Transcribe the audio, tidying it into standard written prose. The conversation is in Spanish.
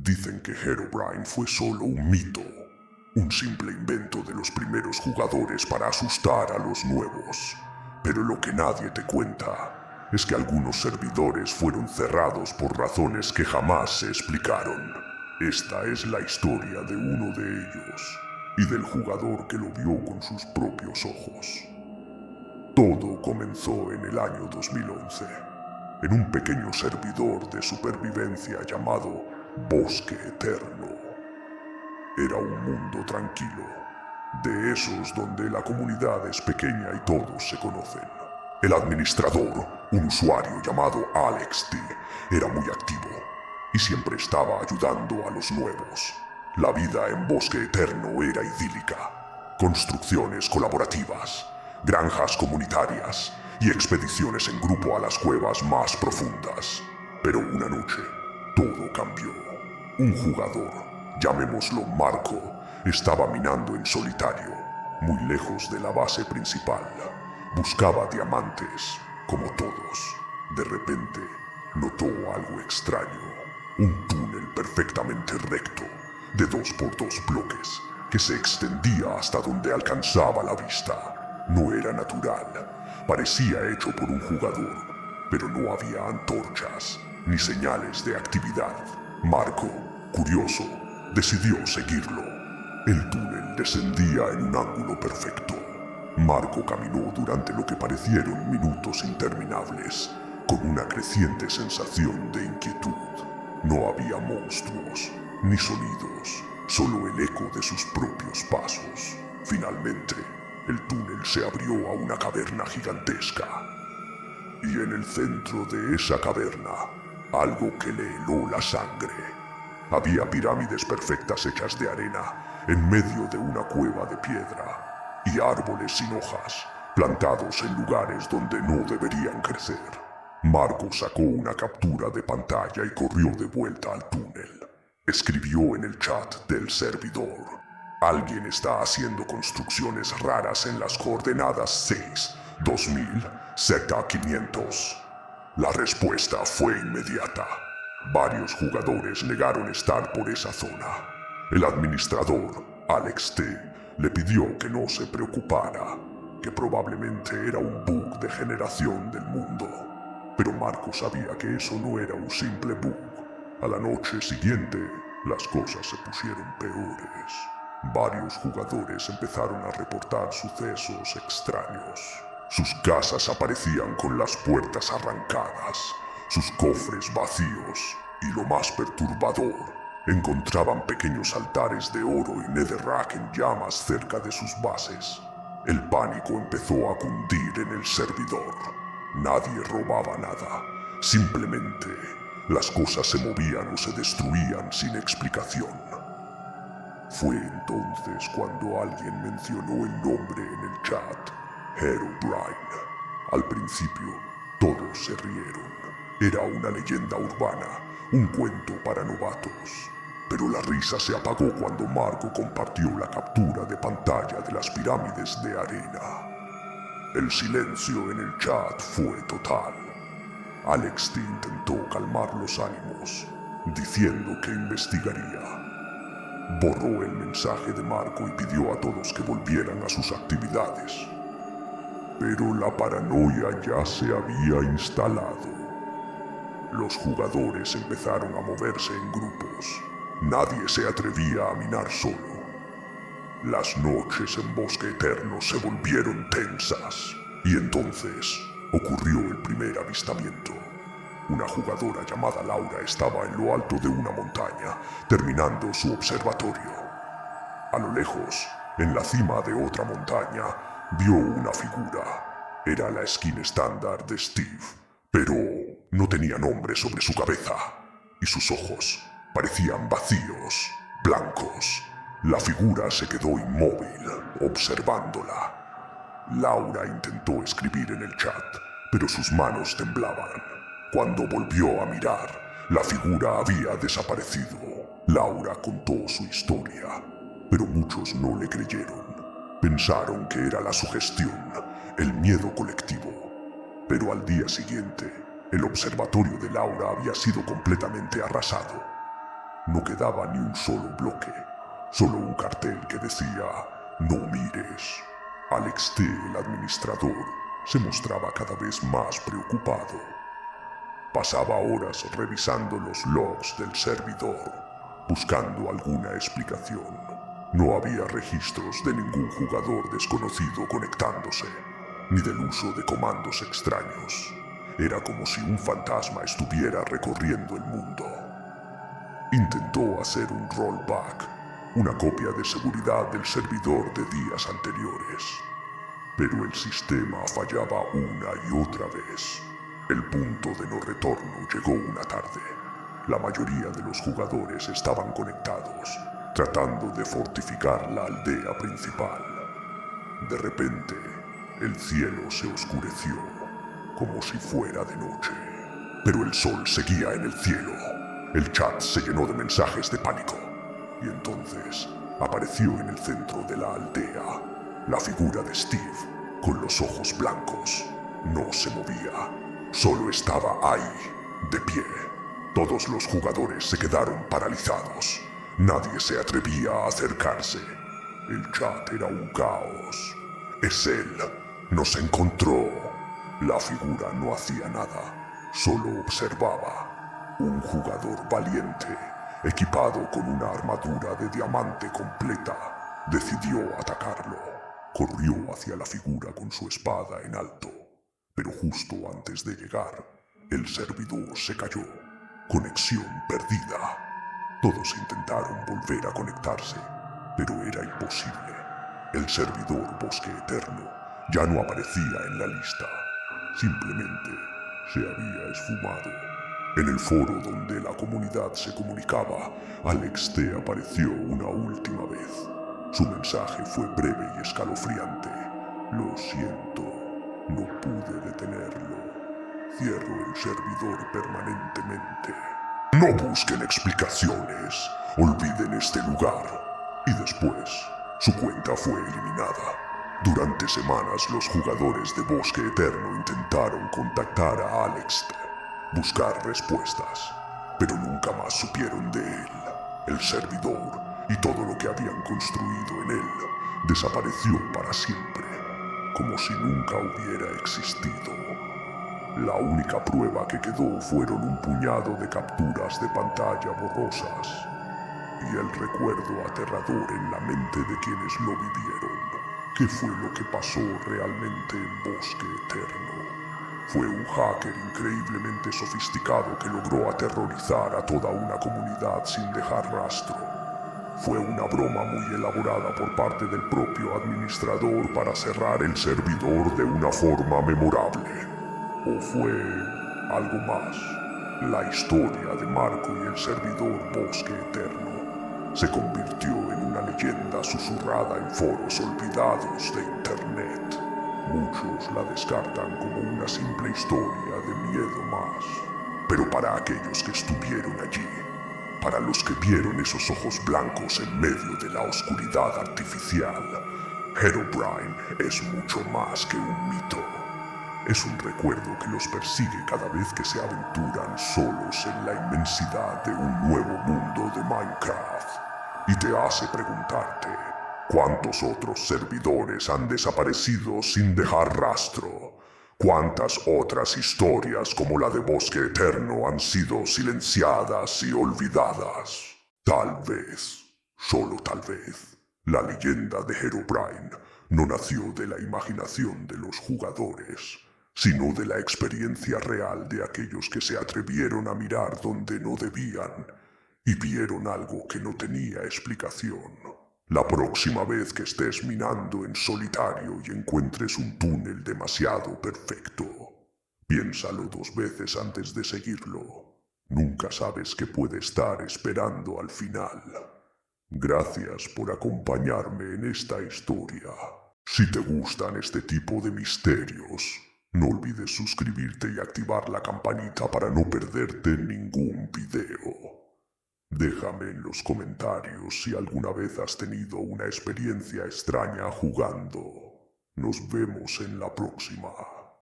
Dicen que Herobrine fue solo un mito, un simple invento de los primeros jugadores para asustar a los nuevos. Pero lo que nadie te cuenta es que algunos servidores fueron cerrados por razones que jamás se explicaron. Esta es la historia de uno de ellos y del jugador que lo vio con sus propios ojos. Todo comenzó en el año 2011, en un pequeño servidor de supervivencia llamado Bosque Eterno. Era un mundo tranquilo, de esos donde la comunidad es pequeña y todos se conocen. El administrador, un usuario llamado Alex T, era muy activo y siempre estaba ayudando a los nuevos. La vida en Bosque Eterno era idílica. Construcciones colaborativas, granjas comunitarias y expediciones en grupo a las cuevas más profundas. Pero una noche, todo cambió. Un jugador, llamémoslo Marco, estaba minando en solitario, muy lejos de la base principal. Buscaba diamantes, como todos. De repente, notó algo extraño. Un túnel perfectamente recto, de 2 por 2 bloques, que se extendía hasta donde alcanzaba la vista. No era natural, parecía hecho por un jugador, pero no había antorchas, ni señales de actividad. Marco, curioso, decidió seguirlo. El túnel descendía en un ángulo perfecto. Marco caminó durante lo que parecieron minutos interminables, con una creciente sensación de inquietud. No había monstruos, ni sonidos, solo el eco de sus propios pasos. Finalmente, el túnel se abrió a una caverna gigantesca. Y en el centro de esa caverna, algo que le heló la sangre. Había pirámides perfectas hechas de arena en medio de una cueva de piedra y árboles sin hojas, plantados en lugares donde no deberían crecer. Marco sacó una captura de pantalla y corrió de vuelta al túnel. Escribió en el chat del servidor: alguien está haciendo construcciones raras en las coordenadas 6, 2000, secta 500. La respuesta fue inmediata. Varios jugadores negaron estar por esa zona. El administrador, Alex T, le pidió que no se preocupara, que probablemente era un bug de generación del mundo. Pero Marco sabía que eso no era un simple bug. A la noche siguiente, las cosas se pusieron peores. Varios jugadores empezaron a reportar sucesos extraños. Sus casas aparecían con las puertas arrancadas, sus cofres vacíos, y lo más perturbador, encontraban pequeños altares de oro y netherrack en llamas cerca de sus bases. El pánico empezó a cundir en el servidor. Nadie robaba nada, simplemente las cosas se movían o se destruían sin explicación. Fue entonces cuando alguien mencionó el nombre en el chat: Herobrine. Al principio, todos se rieron. Era una leyenda urbana, un cuento para novatos. Pero la risa se apagó cuando Marco compartió la captura de pantalla de las pirámides de arena. El silencio en el chat fue total. Alex T intentó calmar los ánimos, diciendo que investigaría. Borró el mensaje de Marco y pidió a todos que volvieran a sus actividades. Pero la paranoia ya se había instalado. Los jugadores empezaron a moverse en grupos. Nadie se atrevía a minar solo. Las noches en Bosque Eterno se volvieron tensas. Y entonces ocurrió el primer avistamiento. Una jugadora llamada Laura estaba en lo alto de una montaña, terminando su observatorio. A lo lejos, en la cima de otra montaña, vio una figura. Era la skin estándar de Steve, pero no tenía nombre sobre su cabeza, y sus ojos parecían vacíos, blancos. La figura se quedó inmóvil, observándola. Laura intentó escribir en el chat, pero sus manos temblaban. Cuando volvió a mirar, la figura había desaparecido. Laura contó su historia, pero muchos no le creyeron. Pensaron que era la sugestión, el miedo colectivo. Pero al día siguiente, el observatorio de Laura había sido completamente arrasado. No quedaba ni un solo bloque, solo un cartel que decía «No mires». Alex T, el administrador, se mostraba cada vez más preocupado. Pasaba horas revisando los logs del servidor, buscando alguna explicación. No había registros de ningún jugador desconocido conectándose, ni del uso de comandos extraños. Era como si un fantasma estuviera recorriendo el mundo. Intentó hacer un rollback, una copia de seguridad del servidor de días anteriores, pero el sistema fallaba una y otra vez. El punto de no retorno llegó una tarde. La mayoría de los jugadores estaban conectados, tratando de fortificar la aldea principal. De repente, el cielo se oscureció, como si fuera de noche. Pero el sol seguía en el cielo. El chat se llenó de mensajes de pánico. Y entonces apareció en el centro de la aldea la figura de Steve, con los ojos blancos. No se movía, solo estaba ahí, de pie. Todos los jugadores se quedaron paralizados. Nadie se atrevía a acercarse. El chat era un caos. Es él. Nos encontró. La figura no hacía nada, solo observaba. Un jugador valiente, equipado con una armadura de diamante completa, decidió atacarlo. Corrió hacia la figura con su espada en alto, pero justo antes de llegar, el servidor se cayó. Conexión perdida. Todos intentaron volver a conectarse, pero era imposible. El servidor Bosque Eterno ya no aparecía en la lista. Simplemente se había esfumado. En el foro donde la comunidad se comunicaba, Alex T apareció una última vez. Su mensaje fue breve y escalofriante. Lo siento, no pude detenerlo. Cierro el servidor permanentemente. No busquen explicaciones. Olviden este lugar. Y después, su cuenta fue eliminada. Durante semanas los jugadores de Bosque Eterno intentaron contactar a Alex, buscar respuestas, pero nunca más supieron de él. El servidor y todo lo que habían construido en él desapareció para siempre, como si nunca hubiera existido. La única prueba que quedó fueron un puñado de capturas de pantalla borrosas y el recuerdo aterrador en la mente de quienes lo vivieron. ¿Qué fue lo que pasó realmente en Bosque Eterno? Fue un hacker increíblemente sofisticado que logró aterrorizar a toda una comunidad sin dejar rastro. Fue una broma muy elaborada por parte del propio administrador para cerrar el servidor de una forma memorable. ¿O fue algo más? La historia de Marco y el servidor Bosque Eterno se convirtió en una leyenda susurrada en foros olvidados de Internet. Muchos la descartan como una simple historia de miedo más. Pero para aquellos que estuvieron allí, para los que vieron esos ojos blancos en medio de la oscuridad artificial, Herobrine es mucho más que un mito. Es un recuerdo que los persigue cada vez que se aventuran solos en la inmensidad de un nuevo mundo de Minecraft. Y te hace preguntarte, ¿cuántos otros servidores han desaparecido sin dejar rastro? ¿Cuántas otras historias como la de Bosque Eterno han sido silenciadas y olvidadas? Tal vez, solo tal vez, la leyenda de Herobrine no nació de la imaginación de los jugadores, sino de la experiencia real de aquellos que se atrevieron a mirar donde no debían y vieron algo que no tenía explicación. La próxima vez que estés minando en solitario y encuentres un túnel demasiado perfecto, piénsalo 2 veces antes de seguirlo. Nunca sabes qué puede estar esperando al final. Gracias por acompañarme en esta historia. Si te gustan este tipo de misterios, no olvides suscribirte y activar la campanita para no perderte ningún video. Déjame en los comentarios si alguna vez has tenido una experiencia extraña jugando. Nos vemos en la próxima.